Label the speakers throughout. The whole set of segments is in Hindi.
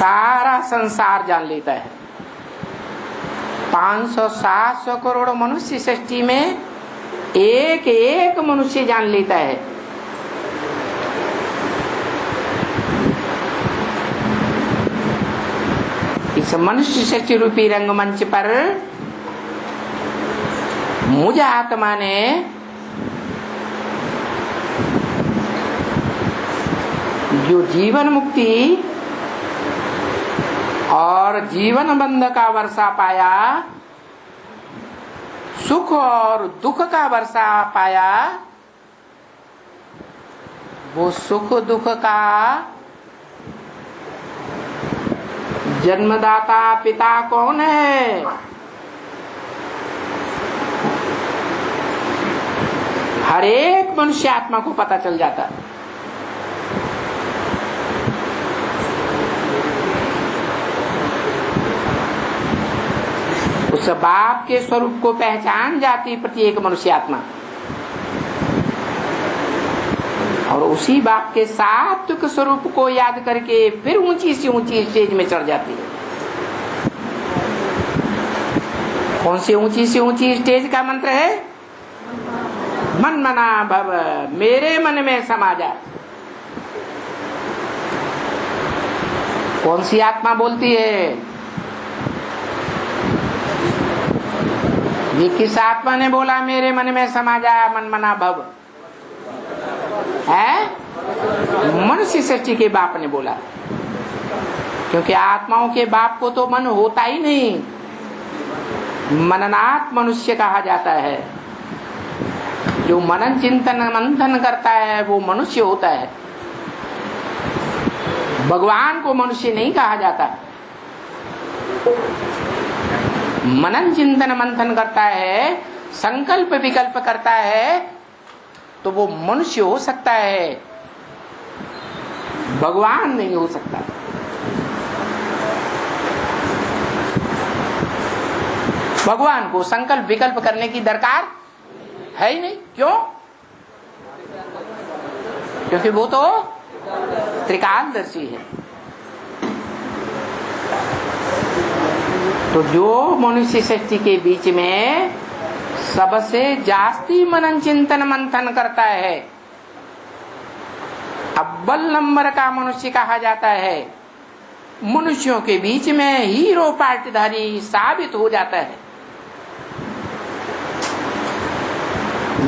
Speaker 1: सारा संसार जान लेता है। 500-700 करोड़ मनुष्य सृष्टि में एक एक मनुष्य जान लेता है। इस मनुष्य सृष्टि रूपी रंगमंच पर मुझ आत्मा ने जो जीवन मुक्ति और जीवन बंध का वर्षा पाया, सुख और दुख का वर्षा पाया, वो सुख दुख का जन्मदाता पिता कौन है? हर एक मनुष्य आत्मा को पता चल जाता है। उस बाप के स्वरूप को पहचान जाती प्रत्येक मनुष्य आत्मा, और उसी बाप के सात्विक स्वरूप को याद करके फिर ऊंची से ऊंची स्टेज में चढ़ जाती है। कौन सी ऊंची से ऊंची स्टेज का मंत्र है? मन मना भव, मेरे मन में समा जा। कौन सी आत्मा बोलती है? ये किस आत्मा ने बोला मेरे मन में समा जा, मन मना भव? है मनुष्य सृष्टि के बाप ने बोला, क्योंकि आत्माओं के बाप को तो मन होता ही नहीं। मननात् मनुष्य कहा जाता है। जो मनन चिंतन मंथन करता है वो मनुष्य होता है। भगवान को मनुष्य नहीं कहा जाता। मनन चिंतन मंथन करता है, संकल्प विकल्प करता है, तो वो मनुष्य हो सकता है, भगवान नहीं हो सकता। भगवान को संकल्प विकल्प करने की दरकार है ही नहीं। क्यों? क्योंकि वो तो त्रिकालदर्शी है। तो जो मनुष्य सृष्टि के बीच में सबसे जास्ती मनन चिंतन मंथन करता है, अव्वल नंबर का मनुष्य कहा जाता है, मनुष्यों के बीच में हीरो पार्टीधारी साबित हो जाता है,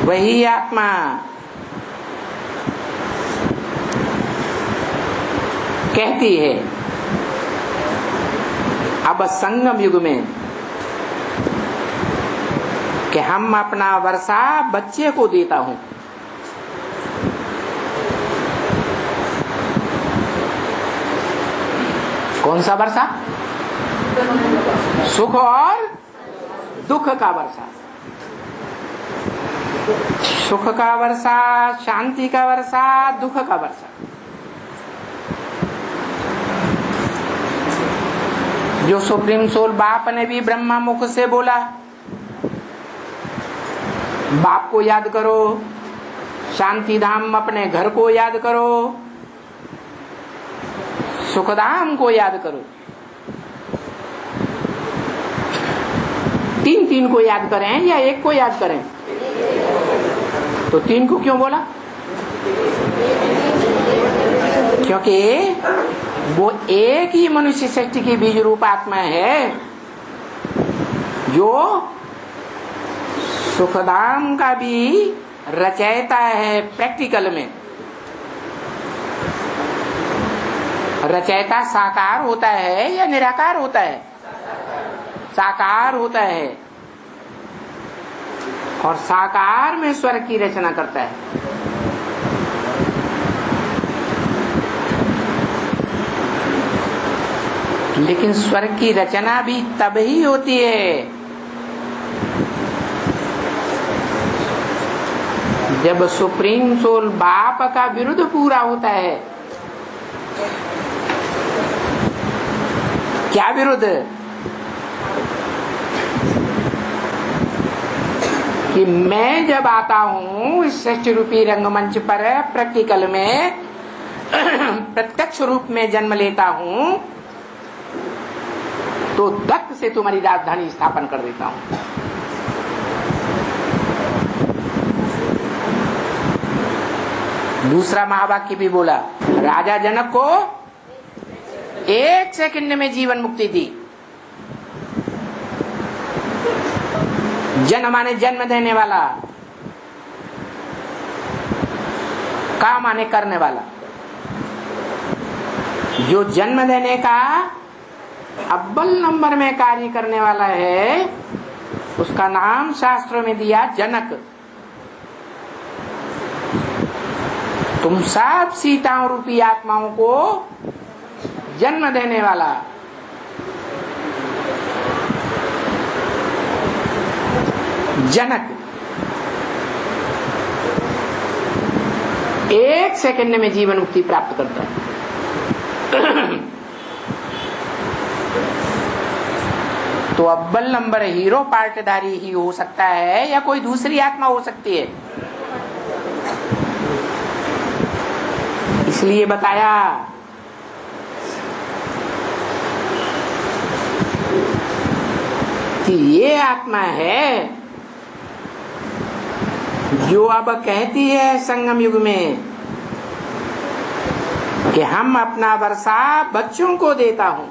Speaker 1: वही आत्मा कहती है अब संगम युग में कि हम अपना वर्षा बच्चे को देता हूं। कौन सा वर्षा? सुख और दुख का वर्षा। सुख का वर्षा, शांति का वर्षा, दुख का वर्षा। जो सुप्रीम सोल बाप ने भी ब्रह्मा मुख से बोला, बाप को याद करो, शांति धाम अपने घर को याद करो, सुखधाम को याद करो। तीन को याद करें या एक को याद करें? तो तीन को क्यों बोला? क्योंकि वो एक ही मनुष्य सृष्टि की बीज रूप आत्मा है जो सुखधाम का भी रचयिता है। प्रैक्टिकल में रचयिता साकार होता है या निराकार होता है? साकार होता है, और साकार में स्वर्ग की रचना करता है। लेकिन स्वर्ग की रचना भी तब ही होती है जब सुप्रीम सोल बाप का विरुद्ध पूरा होता है। क्या विरुद्ध? कि मैं जब आता हूं इस सृष्टि रूपी रंगमंच पर प्रैक्टिकल में प्रत्यक्ष रूप में जन्म लेता हूं, तो दत्त से तुम्हारी राजधानी स्थापन कर देता हूं। दूसरा महावाक्य भी बोला, राजा जनक को 1 सेकंड में जीवन मुक्ति दी। जन माने जन्म देने वाला, का माने करने वाला। जो जन्म देने का अव्वल नंबर में कार्य करने वाला है, उसका नाम शास्त्रों में दिया जनक। तुम सब सीताओं रूपी आत्माओं को जन्म देने वाला। जनक 1 सेकंड में जीवन मुक्ति प्राप्त करता है। तो अव्वल नंबर हीरो पार्टधारी ही हो सकता है या कोई दूसरी आत्मा हो सकती है। इसलिए बताया कि ये आत्मा है जो अब कहती है संगम युग में कि हम अपना वर्षा बच्चों को देता हूं।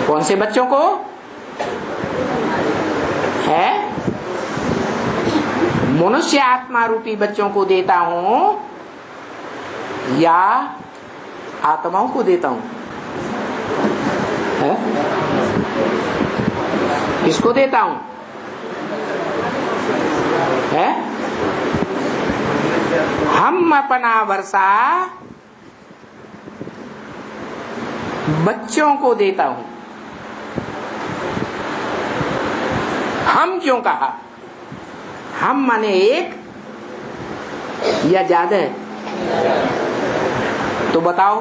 Speaker 1: कौन से बच्चों को है? मनुष्य आत्मा रूपी बच्चों को देता हूं या आत्माओं को देता हूं? है? किसको देता हूं? है? हम अपना वर्षा बच्चों को देता हूं। हम क्यों कहा? हम माने एक या ज्यादा है? तो बताओ,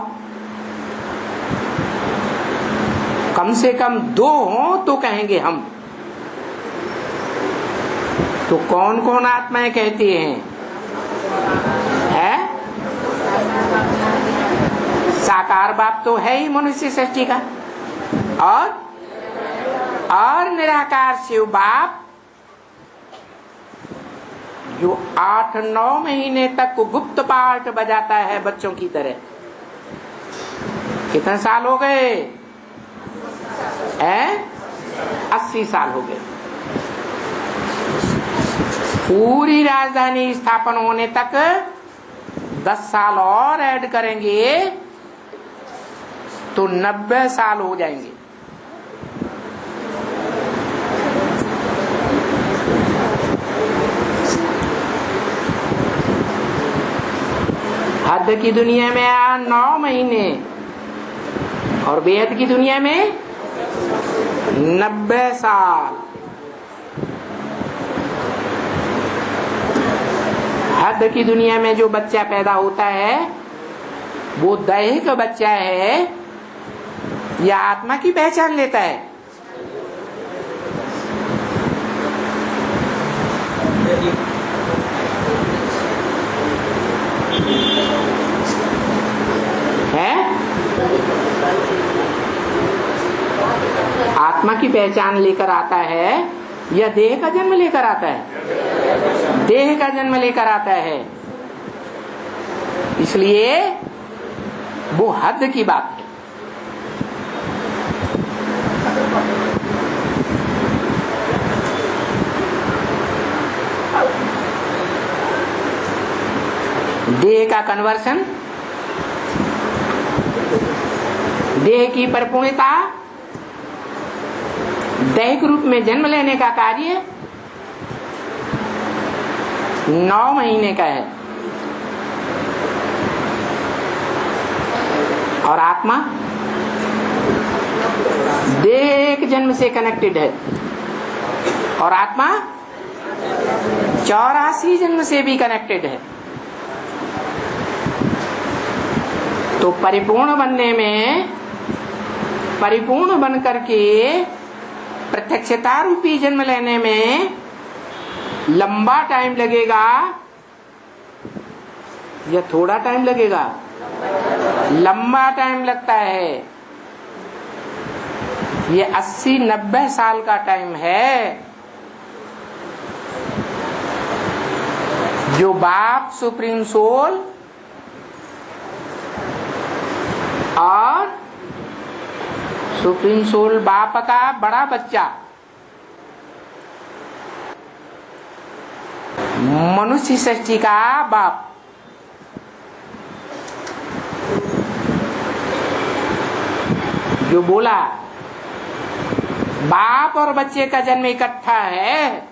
Speaker 1: कम से कम 2 हो तो कहेंगे हम। तो कौन कौन आत्माएं कहती हैं? है? साकार बाप तो है ही मनुष्य सृष्टि का, और निराकार शिव बाप जो 8-9 महीने तक गुप्त पाठ बजाता है बच्चों की तरह। कितने साल हो गए? 80 साल हो गए। पूरी राजधानी स्थापन होने तक 10 साल और ऐड करेंगे तो 90 साल हो जाएंगे। हद की दुनिया में 9 महीने और बेहद की दुनिया में 90 साल। हद की दुनिया में जो बच्चा पैदा होता है वो दैहिक बच्चा है या आत्मा की पहचान लेता है? आत्मा की पहचान लेकर आता है या देह का जन्म लेकर आता है? देह का जन्म लेकर आता है। इसलिए वो हद की बात है। देह का कन्वर्शन, देह की परिपूर्णता, दैहिक रूप में जन्म लेने का कार्य 9 महीने का है। और आत्मा देह के जन्म से कनेक्टेड है, और आत्मा 84 जन्म से भी कनेक्टेड है। तो परिपूर्ण बनने में, परिपूर्ण बन करके प्रत्यक्षता रूपी जन्म लेने में लंबा टाइम लगेगा या थोड़ा टाइम लगेगा? लंबा टाइम लगता है। ये 80-90 साल का टाइम है। जो बाप सुप्रीम सोल और सुप्रीम सोल बाप का बड़ा बच्चा मनुष्य सृष्टि का बाप, जो बोला बाप और बच्चे का जन्म इकट्ठा है,